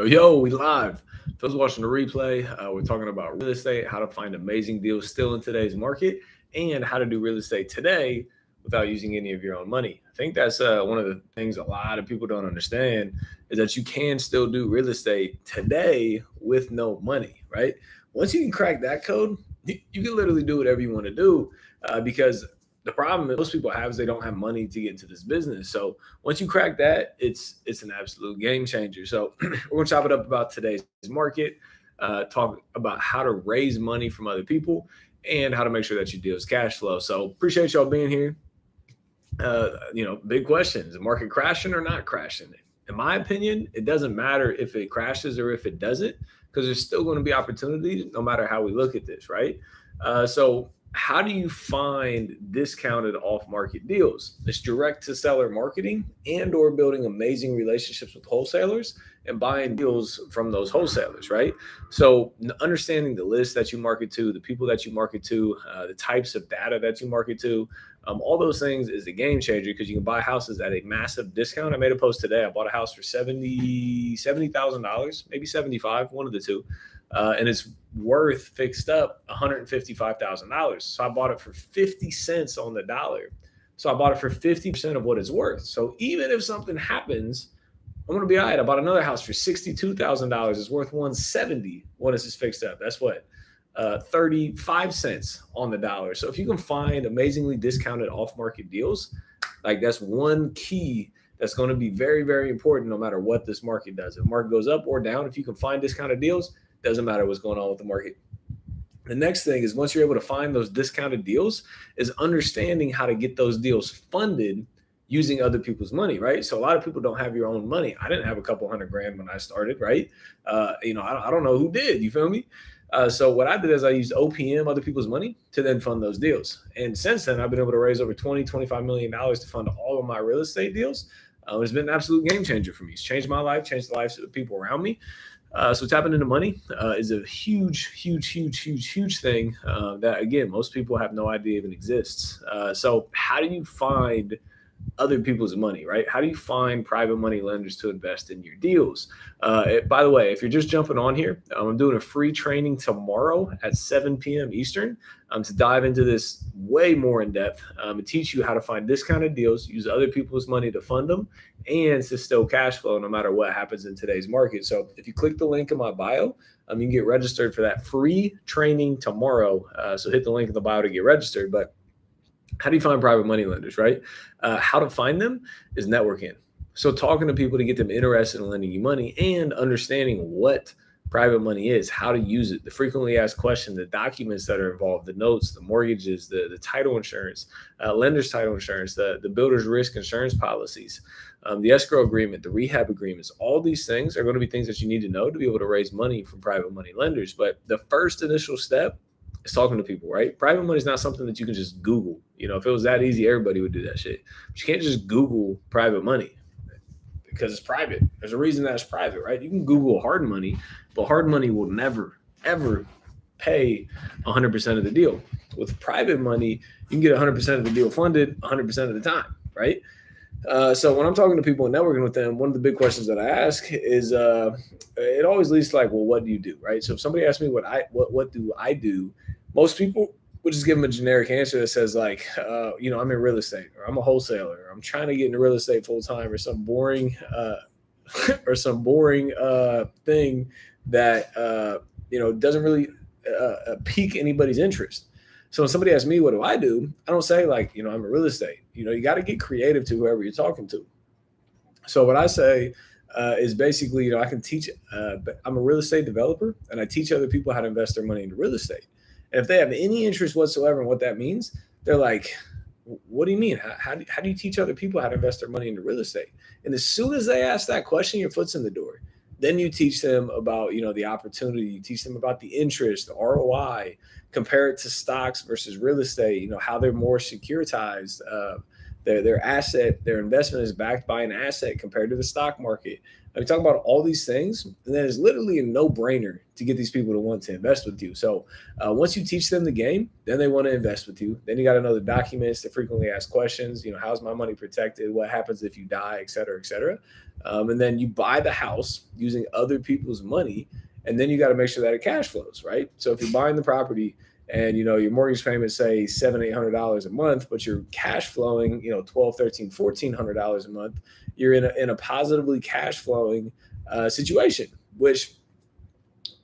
Yo, we live. For those watching the replay, we're talking about real estate, how to find amazing deals still in today's market, and how to do real estate today without using any of your own money. I think that's one of the things a lot of people don't understand is that you can still do real estate today with no money, right? Once you can crack that code, you can literally do whatever you want to do because the problem that most people have is they don't have money to get into this business. So once you crack that, it's an absolute game changer. So we're gonna chop it up about today's market, talk about how to raise money from other people, and how to make sure that your deal is cash flow. So appreciate y'all being here. Big questions: is the market crashing or not crashing? In my opinion, it doesn't matter if it crashes or if it doesn't, because there's still going to be opportunities no matter how we look at this, right? So how do you find discounted off-market deals? It's direct to seller marketing and or building amazing relationships with wholesalers and buying deals from those wholesalers, right? So understanding the list that you market to, the people that you market to, the types of data that you market to, all those things is a game changer because you can buy houses at a massive discount. I made a post today. I bought a house for $70,000, maybe 75, one of the two. And it's worth fixed up $155,000. So I bought it for 50 cents on the dollar. So I bought it for 50% of what it's worth. So even if something happens, I'm gonna be all right. I bought another house for $62,000. It's worth 170 when this is fixed up. That's what 35 cents on the dollar. So if you can find amazingly discounted off-market deals, like that's one key that's going to be very, very important no matter what this market does. If the market goes up or down, if you can find discounted deals, doesn't matter what's going on with the market. The next thing is once you're able to find those discounted deals is understanding how to get those deals funded using other people's money, right? So a lot of people don't have your own money. I didn't have a couple $100,000 when I started, right? I don't know who did, you feel me? So what I did is I used OPM, other people's money, to then fund those deals. And since then, I've been able to raise over $25 million to fund all of my real estate deals. It's been an absolute game changer for me. It's changed my life, changed the lives of the people around me. So tapping into money is a huge thing that, again, most people have no idea even exists. So how do you find other people's money, right? How do you find private money lenders to invest in your deals? By the way, if you're just jumping on here, I'm doing a free training tomorrow at 7 p.m. Eastern to dive into this way more in depth and teach you how to find discounted deals, use other people's money to fund them, and to still cash flow no matter what happens in today's market. So if you click the link in my bio, you can get registered for that free training tomorrow. So hit the link in the bio to get registered. But how do you find private money lenders, right? How to find them is networking. So talking to people to get them interested in lending you money and understanding what private money is, how to use it, the frequently asked questions, the documents that are involved, the notes, the mortgages, the title insurance, lender's title insurance, the builder's risk insurance policies, the escrow agreement, the rehab agreements. All these things are going to be things that you need to know to be able to raise money from private money lenders. But the first initial step is talking to people, right? Private money is not something that you can just Google. If it was that easy, everybody would do that shit. But you can't just Google private money because it's private. There's a reason that it's private, right? You can Google hard money, but hard money will never, ever pay 100% of the deal. With private money, you can get 100% of the deal funded 100% of the time, right? So when I'm talking to people and networking with them, one of the big questions that I ask is, it always leads to like, well, what do you do, right? So if somebody asks me what do I do, most people would just give them a generic answer that says like, I'm in real estate, or I'm a wholesaler, or I'm trying to get into real estate full time, or some boring, thing that doesn't really pique anybody's interest. So when somebody asks me, what do? I don't say like, I'm in real estate. You got to get creative to whoever you're talking to. So what I say is basically, I can teach, I'm a real estate developer and I teach other people how to invest their money into real estate. And if they have any interest whatsoever in what that means, they're like, what do you mean? How do you teach other people how to invest their money into real estate? And as soon as they ask that question, your foot's in the door. Then you teach them about, the opportunity. You teach them about the interest, the ROI, compare it to stocks versus real estate, how they're more securitized. Their asset, their investment is backed by an asset compared to the stock market. We talk about all these things, and then it's literally a no-brainer to get these people to want to invest with you. So once you teach them the game, then they want to invest with you. Then you got to know the documents, the frequently asked questions. How's my money protected? What happens if you die, et cetera, et cetera. And then you buy the house using other people's money, and then you got to make sure that it cash flows, right? So if you're buying the property and your mortgage payment, say $700-800 a month, but you're cash flowing $1,200, $1,300, $1,400 a month, you're in a positively cash flowing situation, which,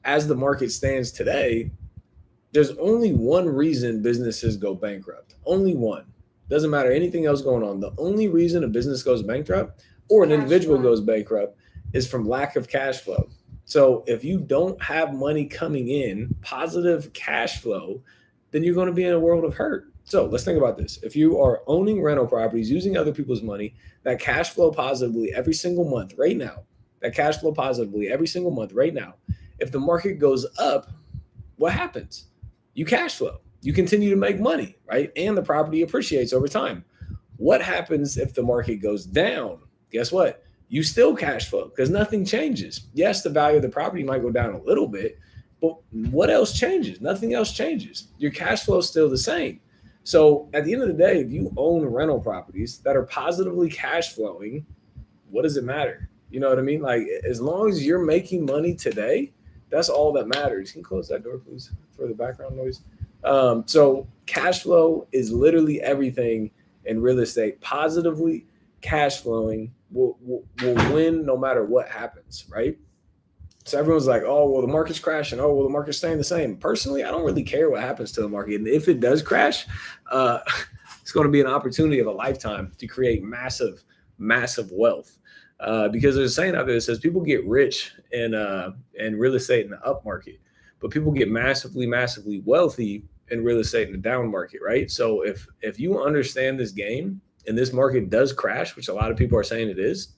as the market stands today, there's only one reason businesses go bankrupt. Only one. Doesn't matter anything else going on. The only reason a business goes bankrupt or an individual goes bankrupt is from lack of cash flow. So if you don't have money coming in, positive cash flow, then you're going to be in a world of hurt. So let's think about this. If you are owning rental properties, using other people's money, that cash flow positively every single month right now, if the market goes up, what happens? You cash flow. You continue to make money, right? And the property appreciates over time. What happens if the market goes down? Guess what? You still cash flow because nothing changes. Yes, the value of the property might go down a little bit, but what else changes? Nothing else changes. Your cash flow is still the same. So at the end of the day, if you own rental properties that are positively cash flowing, what does it matter? You know what I mean? Like, as long as you're making money today, that's all that matters. Can you close that door, please, for the background noise? So cash flow is literally everything in real estate. Positively cash flowing will win no matter what happens, right? So everyone's like, oh, well, the market's crashing. Oh, well, the market's staying the same. Personally, I don't really care what happens to the market. And if it does crash, it's going to be an opportunity of a lifetime to create massive, massive wealth. Because there's a saying out there that says people get rich in real estate in the up market, but people get massively, massively wealthy in real estate in the down market, right? So if you understand this game and this market does crash, which a lot of people are saying it is,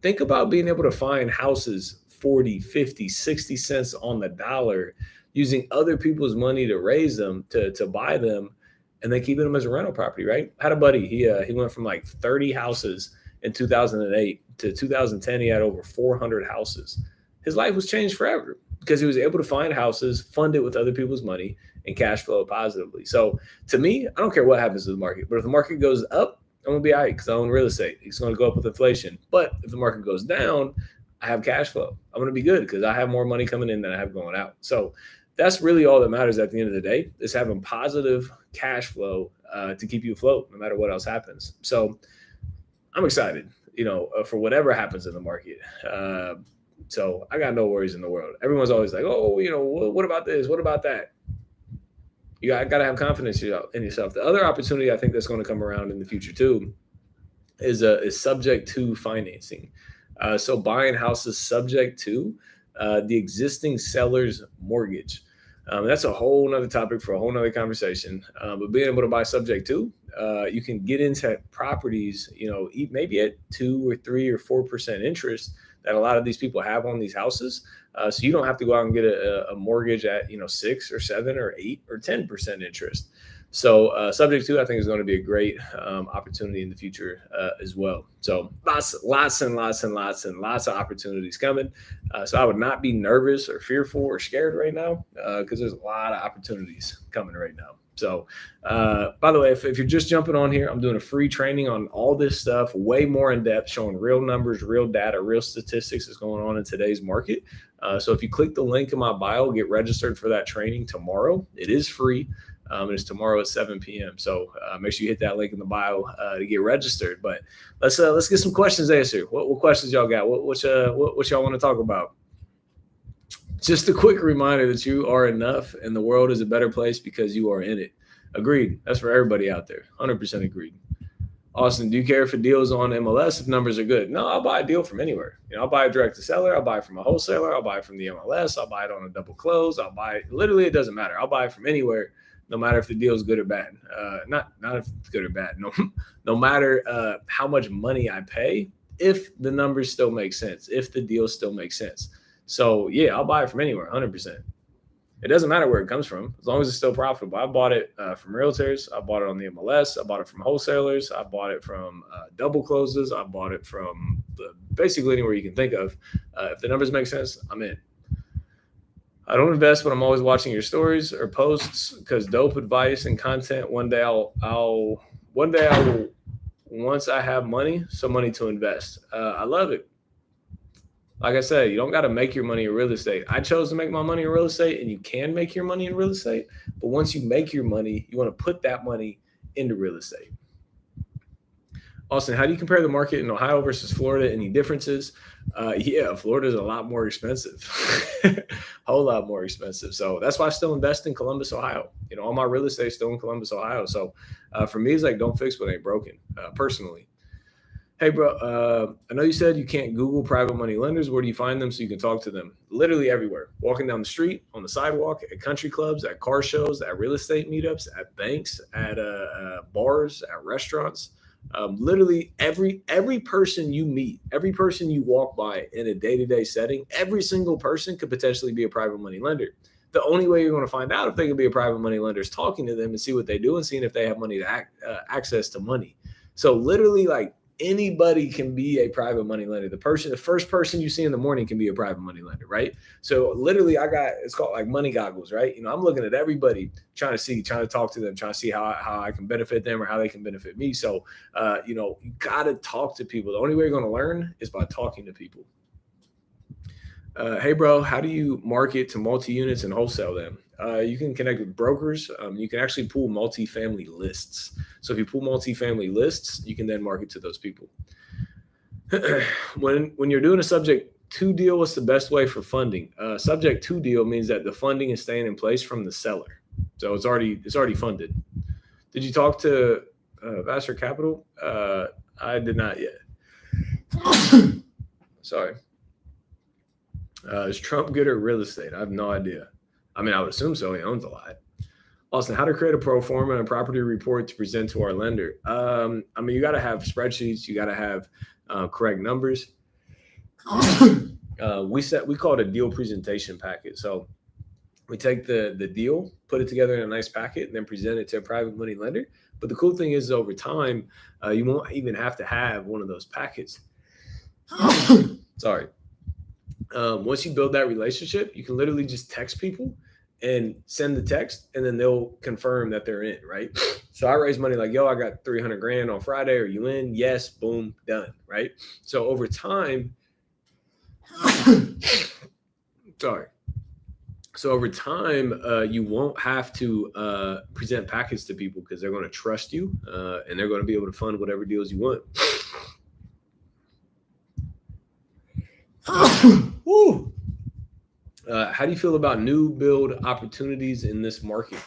think about being able to find houses 40, 50, 60 cents on the dollar using other people's money to raise them, to buy them, and then keeping them as a rental property, right? I had a buddy, he went from like 30 houses in 2008 to 2010, he had over 400 houses. His life was changed forever because he was able to find houses, fund it with other people's money, and cash flow positively. So to me, I don't care what happens to the market, but if the market goes up, I'm going to be all right because I own real estate. It's going to go up with inflation. But if the market goes down, I have cash flow. I'm going to be good because I have more money coming in than I have going out. So that's really all that matters at the end of the day, is having positive cash flow to keep you afloat no matter what else happens. So I'm excited, for whatever happens in the market. So I got no worries in the world. Everyone's always like, oh, what about this? What about that? You got to have confidence in yourself. The other opportunity I think that's going to come around in the future too is subject to financing. So buying houses subject to the existing seller's mortgage. That's a whole nother topic for a whole nother conversation. But being able to buy subject to, you can get into properties, maybe at 2 or 3 or 4% interest that a lot of these people have on these houses. So you don't have to go out and get a mortgage at 6 or 7 or 8 or 10% interest. So subject to, I think, is going to be a great opportunity in the future as well. So lots and lots of opportunities coming. So I would not be nervous or fearful or scared right now because there's a lot of opportunities coming right now. So by the way, if you're just jumping on here, I'm doing a free training on all this stuff, way more in depth, showing real numbers, real data, real statistics that's going on in today's market. So if you click the link in my bio, get registered for that training tomorrow. It is free. And it's tomorrow at 7 p.m. So make sure you hit that link in the bio to get registered. But let's get some questions answered. What questions y'all got? What y'all want to talk about? Just a quick reminder that you are enough and the world is a better place because you are in it. Agreed. That's for everybody out there. 100% agreed. Austin, do you care if a deal is on MLS if numbers are good? No, I'll buy a deal from anywhere. I'll buy it direct to seller. I'll buy it from a wholesaler. I'll buy it from the MLS. I'll buy it on a double close. I'll buy it. Literally, it doesn't matter. I'll buy it from anywhere, no matter if the deal is good or bad. Not if it's good or bad. No matter how much money I pay, if the numbers still make sense, if the deal still makes sense. So, yeah, I'll buy it from anywhere, 100%. It doesn't matter where it comes from, as long as it's still profitable. I bought it from realtors. I bought it on the MLS. I bought it from wholesalers. I bought it from double closes. I bought it from basically anywhere you can think of. If the numbers make sense, I'm in. I don't invest, but I'm always watching your stories or posts because dope advice and content. One day I'll once I have money, some money to invest. I love it. Like I said, you don't got to make your money in real estate. I chose to make my money in real estate, and you can make your money in real estate. But once you make your money, you want to put that money into real estate. Austin, how do you compare the market in Ohio versus Florida? Any differences? Yeah, Florida is a lot more expensive, a whole lot more expensive. So that's why I still invest in Columbus, Ohio. You know, all my real estate is still in Columbus, Ohio. So for me, it's like don't fix what ain't broken, personally. Hey, bro, I know you said you can't Google private money lenders. Where do you find them so you can talk to them? Literally everywhere. Walking down the street, on the sidewalk, at country clubs, at car shows, at real estate meetups, at banks, at bars, at restaurants. Literally every person you meet, every person you walk by in a day-to-day setting, every single person could potentially be a private money lender. The only way you're going to find out if they can be a private money lender is talking to them and see what they do and seeing if they have money to access to money. So literally, like, anybody can be a private money lender. The first person you see in the morning can be a private money lender, right? So literally, it's called like money goggles, right? You know, I'm looking at everybody, trying to talk to them, trying to see how I can benefit them or how they can benefit me. So, you know, you got to talk to people. The only way you're going to learn is by talking to people. Hey, bro, how do you market to multi-units and wholesale them? You can connect with brokers. You can actually pull multifamily lists. So if you pull multifamily lists, you can then market to those people. When you're doing a subject to deal, what's the best way for funding? Subject to deal means that the funding is staying in place from the seller. So it's already funded. Did you talk to Vassar Capital? I did not yet. Sorry. Is Trump good at real estate? I have no idea. I mean, I would assume so. He owns a lot. Austin, how to create a pro forma and a property report to present to our lender? I mean, you got to have spreadsheets. You got to have correct numbers. We call it a deal presentation packet. So we take the deal, put it together in a nice packet, and then present it to a private money lender. But the cool thing is, over time, you won't even have to have one of those packets. Sorry. Once you build that relationship, you can literally just text people and send the text, and then they'll confirm that they're in, right? So I raise money like, yo, I got 300 grand on Friday. Are you in? Yes. Boom. Done. Right. So over time, you won't have to present packets to people because they're going to trust you and they're going to be able to fund whatever deals you want. How do you feel about new build opportunities in this market?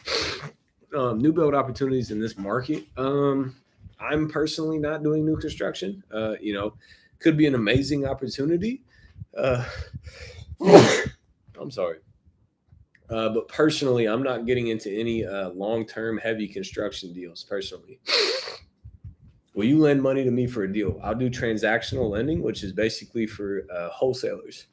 New build opportunities in this market. I'm personally not doing new construction. You know, could be an amazing opportunity. I'm sorry. But personally, I'm not getting into any long-term heavy construction deals personally. Will you lend money to me for a deal? I'll do transactional lending, which is basically for wholesalers.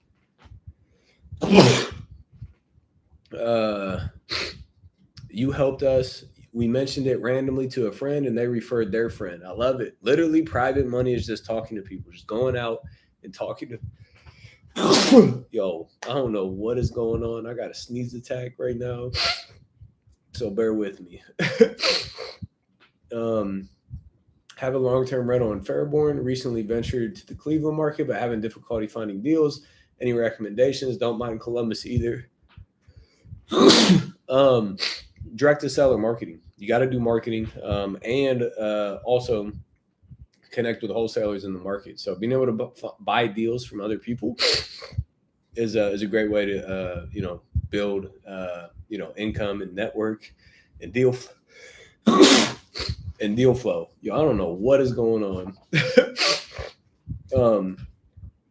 You helped us. We mentioned it randomly to a friend and they referred their friend. I love it. Literally, private money is just talking to people, just going out and talking to. Yo, I don't know what is going on. I got a sneeze attack right now, so bear with me. Have a long-term rental in Fairborn. Recently ventured to the Cleveland market, but having difficulty finding deals. Any recommendations? Don't mind Columbus either. Direct to seller marketing. You got to do marketing and also connect with wholesalers in the market. So being able to buy deals from other people is a great way to build income and network and deal flow. Yo, I don't know what is going on.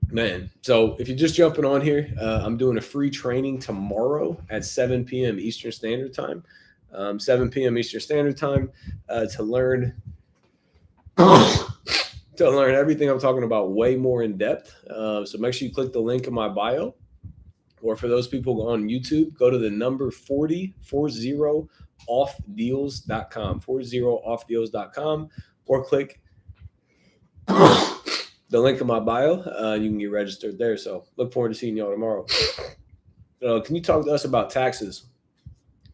Man, so if you're just jumping on here, I'm doing a free training tomorrow at 7 p.m. Eastern Standard Time. 7 p.m. Eastern Standard Time to learn everything I'm talking about way more in depth. So make sure you click the link in my bio. Or for those people on YouTube, go to the number 40offdeals.com, 40offdeals.com, or click the link in my bio. You can get registered there. So look forward to seeing y'all tomorrow. Can you talk to us about taxes?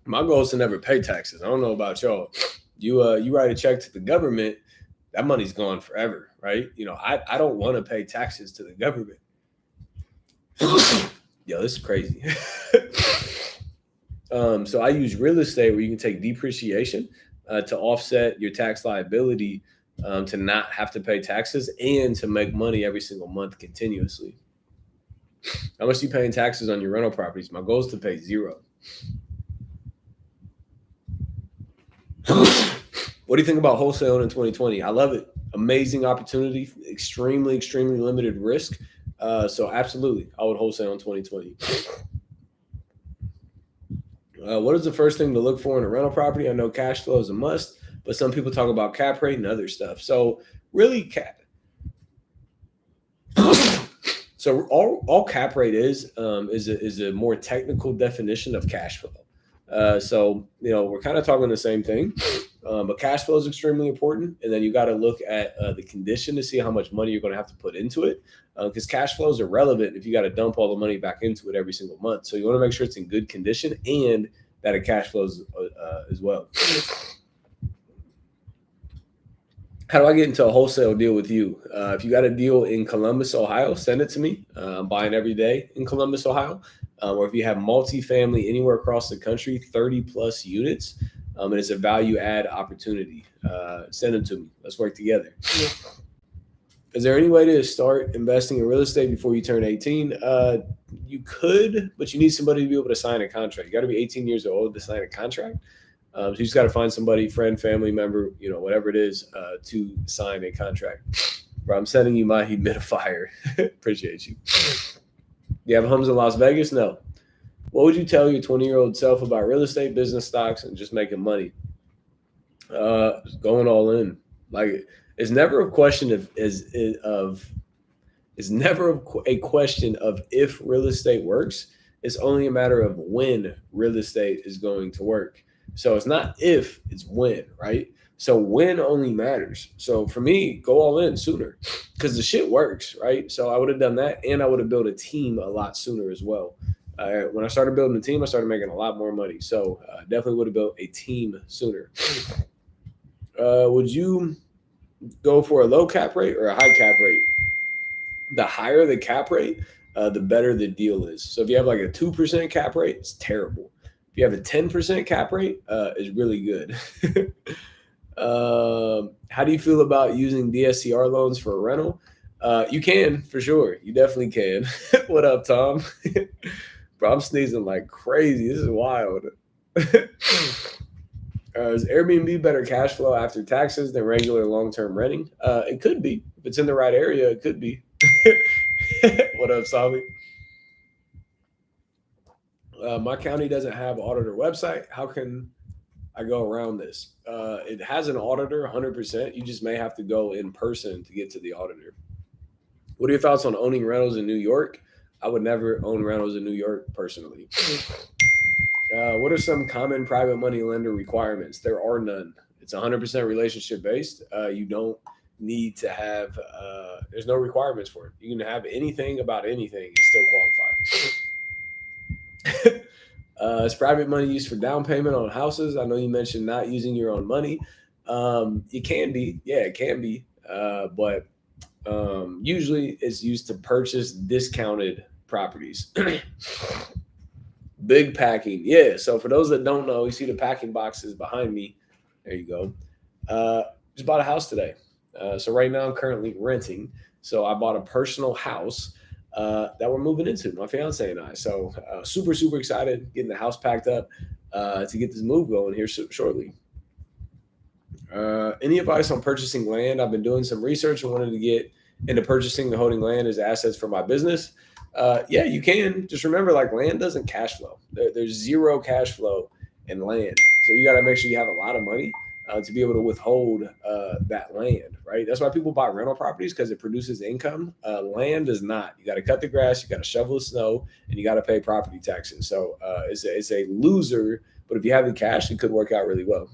My goal is to never pay taxes. I don't know about y'all. You write a check to the government, that money's gone forever, right? I don't want to pay taxes to the government. Yo, this is crazy. So I use real estate where you can take depreciation to offset your tax liability, to not have to pay taxes and to make money every single month continuously. How much are you paying taxes on your rental properties? My goal is to pay zero. What do you think about wholesaling in 2020? I love it. Amazing opportunity, extremely, extremely limited risk. So absolutely, I would wholesale in 2020. What is the first thing to look for in a rental property? I know cash flow is a must, but some people talk about cap rate and other stuff. So really so all cap rate is a more technical definition of cash flow. So we're kind of talking the same thing, but cash flow is extremely important, and then you got to look at the condition to see how much money you're going to have to put into it, because cash flow is irrelevant if you got to dump all the money back into it every single month. So you want to make sure it's in good condition and that it cash flows as well. How do I get into a wholesale deal with you? If you got a deal in Columbus, Ohio, send it to me. I'm buying every day in Columbus, Ohio. Or if you have multifamily anywhere across the country, 30 plus units, and it's a value add opportunity, send them to me. Let's work together. Is there any way to start investing in real estate before you turn 18? You could, but you need somebody to be able to sign a contract. You got to be 18 years old to sign a contract. So you just got to find somebody, friend, family member, whatever it is, to sign a contract. Bro, I'm sending you my humidifier. Appreciate you. Do you have homes in Las Vegas? No. What would you tell your 20-year-old self about real estate, business, stocks, and just making money? Going all in. Like, it's never a question of if real estate works. It's only a matter of when real estate is going to work. So it's not if, it's when, right? So when only matters. So for me, go all in sooner because the shit works, right? So I would have done that, and I would have built a team a lot sooner as well. When I started building a team, I started making a lot more money. So definitely would have built a team sooner. Would you go for a low cap rate or a high cap rate? The higher the cap rate, the better the deal is. So if you have like a 2% cap rate, it's terrible. If you have a 10% cap rate, it's really good. How do you feel about using DSCR loans for a rental? You can, for sure. You definitely can. What up, Tom? Bro, I'm sneezing like crazy. This is wild. Is Airbnb better cash flow after taxes than regular long-term renting? It could be. If it's in the right area, it could be. What up, Sally? My county doesn't have an auditor website. How can I go around this? It has an auditor, 100%. You just may have to go in person to get to the auditor. What are your thoughts on owning rentals in New York? I would never own rentals in New York personally. What are some common private money lender requirements? There are none. It's 100% relationship based. You don't need to have, there's no requirements for it. You can have anything about anything and still qualify. Is private money used for down payment on houses? I know you mentioned not using your own money. It can be. Yeah, it can be. But usually it's used to purchase discounted properties. Big packing. Yeah. So for those that don't know, you see the packing boxes behind me. There you go. Just bought a house today. So right now I'm currently renting. So I bought a personal house that we're moving into, my fiance and I. So super, super excited getting the house packed up to get this move going here shortly. Any advice on purchasing land? I've been doing some research and wanted to get into purchasing and holding land as assets for my business. Yeah, you can. Just remember, like, land doesn't cash flow. There's zero cash flow in land. So you got to make sure you have a lot of money to be able to withhold that land, right? That's why people buy rental properties, because it produces income. Land does not. You got to cut the grass, you got to shovel the snow, and you got to pay property taxes. So it's a loser, but if you have the cash, it could work out really well.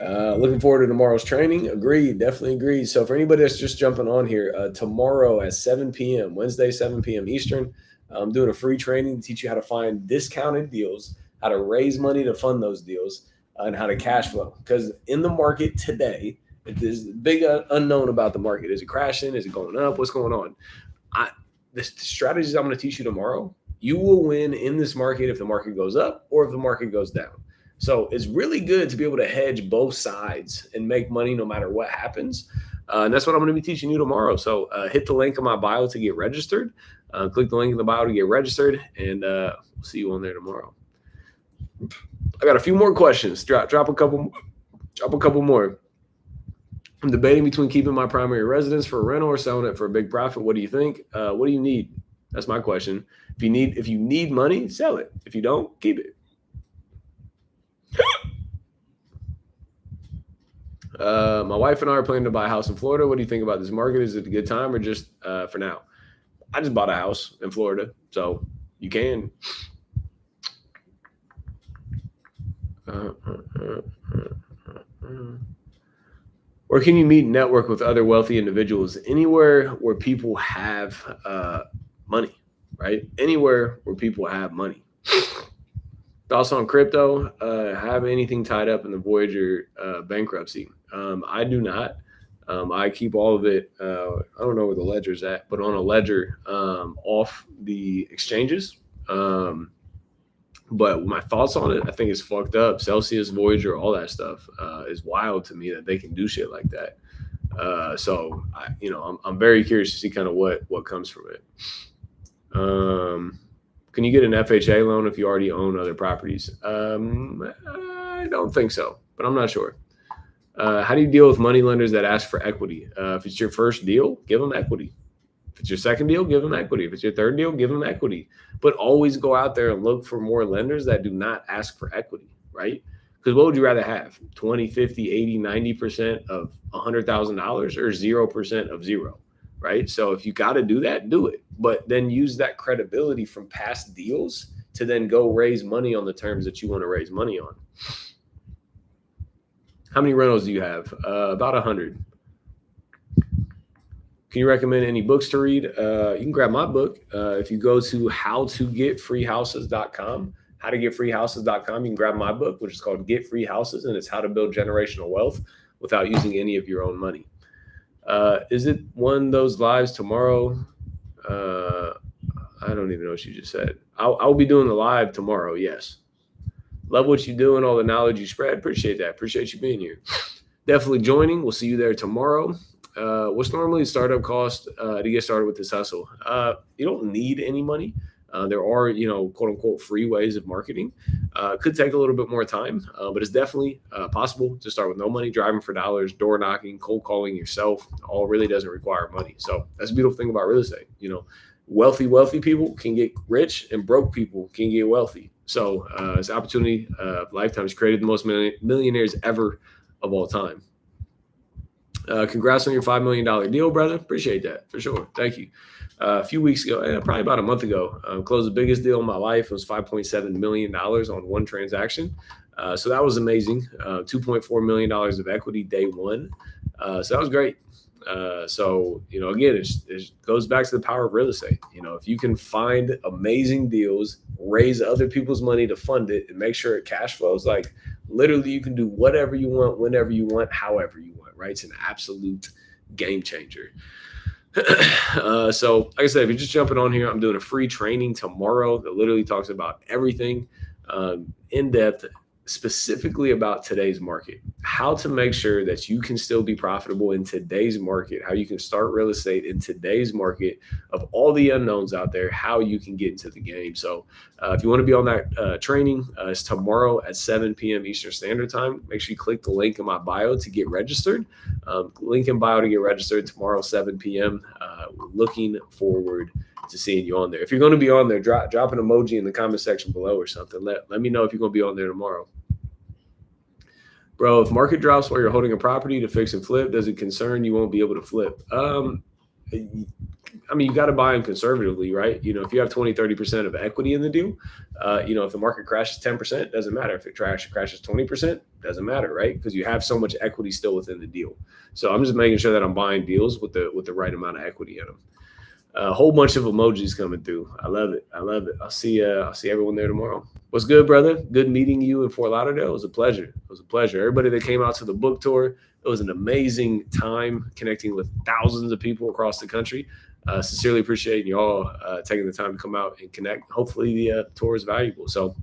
Looking forward to tomorrow's training. Agreed, definitely agreed. So for anybody that's just jumping on here, tomorrow at 7 p.m., Wednesday, 7 p.m. Eastern, I'm doing a free training to teach you how to find discounted deals, how to raise money to fund those deals, and how to cash flow. Because in the market today, there's a big unknown about the market. Is it crashing? Is it going up? What's going on? The strategies I'm going to teach you tomorrow, you will win in this market if the market goes up or if the market goes down. So it's really good to be able to hedge both sides and make money no matter what happens. And that's what I'm going to be teaching you tomorrow. So hit the link in my bio to get registered. Click the link in the bio to get registered, and we'll see you on there tomorrow. I got a few more questions. Drop a couple more. I'm debating between keeping my primary residence for a rental or selling it for a big profit. What do you think? What do you need? That's my question. If you need money, sell it. If you don't, keep it. My wife and I are planning to buy a house in Florida. What do you think about this market? Is it a good time or just for now? I just bought a house in Florida, so you can. Or can you meet and network with other wealthy individuals? Anywhere where people have money, right? Anywhere where people have money. Thoughts on crypto? Have anything tied up in the Voyager bankruptcy? I do not. I keep all of it. I don't know where the ledger's at, but on a ledger off the exchanges. But my thoughts on it, I think it's fucked up. Celsius, Voyager, all that stuff is wild to me that they can do shit like that. So I'm very curious to see kind of what comes from it. Can you get an FHA loan if you already own other properties? I don't think so, but I'm not sure. How do you deal with money lenders that ask for equity? If it's your first deal, give them equity. If it's your second deal, give them equity. If it's your third deal, give them equity. But always go out there and look for more lenders that do not ask for equity, right? Because what would you rather have? 20, 50, 80, 90% of $100,000 or 0% of zero, right? So if you got to do that, do it. But then use that credibility from past deals to then go raise money on the terms that you want to raise money on. How many rentals do you have? About 100. Can you recommend any books to read? You can grab my book. If you go to howtogetfreehouses.com, howtogetfreehouses.com, you can grab my book, which is called Get Free Houses, and it's how to build generational wealth without using any of your own money. Is it one of those lives tomorrow? I don't even know what you just said. I'll be doing the live tomorrow, yes. Love what you do and all the knowledge you spread. Appreciate that. Appreciate you being here. Definitely joining. We'll see you there tomorrow. What's normally the startup cost to get started with this hustle? You don't need any money. There are, quote unquote, free ways of marketing. Could take a little bit more time, but it's definitely possible to start with no money, driving for dollars, door knocking, cold calling yourself. All really doesn't require money. So that's the beautiful thing about real estate. Wealthy people can get rich and broke people can get wealthy. So it's an opportunity of lifetime. It's created the most millionaires ever of all time. Congrats on your $5 million deal, brother. Appreciate that for sure. Thank you. A few weeks ago, probably about a month ago, closed the biggest deal in my life. It was $5.7 million on one transaction. So that was amazing. $2.4 million of equity day one. So that was great. So, again, it goes back to the power of real estate. If you can find amazing deals, raise other people's money to fund it and make sure it cash flows, like literally you can do whatever you want, whenever you want, however you want, right? It's an absolute game changer. So like I said, if you're just jumping on here, I'm doing a free training tomorrow that literally talks about everything in depth, specifically about today's market, how to make sure that you can still be profitable in today's market, how you can start real estate in today's market of all the unknowns out there, how you can get into the game. So if you want to be on that training, it's tomorrow at 7 p.m. Eastern Standard Time. Make sure you click the link in my bio to get registered. Link in bio to get registered tomorrow, 7 p.m. looking forward to seeing you on there. If you're going to be on there, drop an emoji in the comment section below or something. Let me know if you're going to be on there tomorrow. Bro, if market drops while you're holding a property to fix and flip, does it concern you won't be able to flip? I mean, you got to buy them conservatively, right? You know, if you have 20, 30% of equity in the deal, you know, if the market crashes 10%, doesn't matter. If it crashes 20%, doesn't matter, right? Because you have so much equity still within the deal. So I'm just making sure that I'm buying deals with the right amount of equity in them. A whole bunch of emojis coming through. I love it. I'll see everyone there tomorrow. What's good, brother? Good meeting you in Fort Lauderdale. It was a pleasure. Everybody that came out to the book tour, it was an amazing time connecting with thousands of people across the country. Sincerely appreciate you all taking the time to come out and connect. Hopefully the tour is valuable. So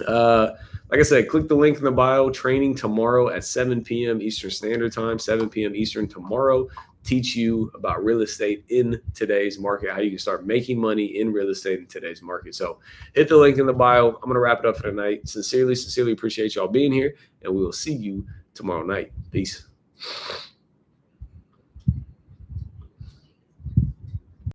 like I said, click the link in the bio. Training tomorrow at 7 p.m. Eastern Standard Time, 7 p.m. Eastern tomorrow. Teach you about real estate in today's market, how you can start making money in real estate in today's market. So hit the link in the bio. I'm going to wrap it up for tonight. Sincerely appreciate y'all being here, and we will see you tomorrow night. Peace.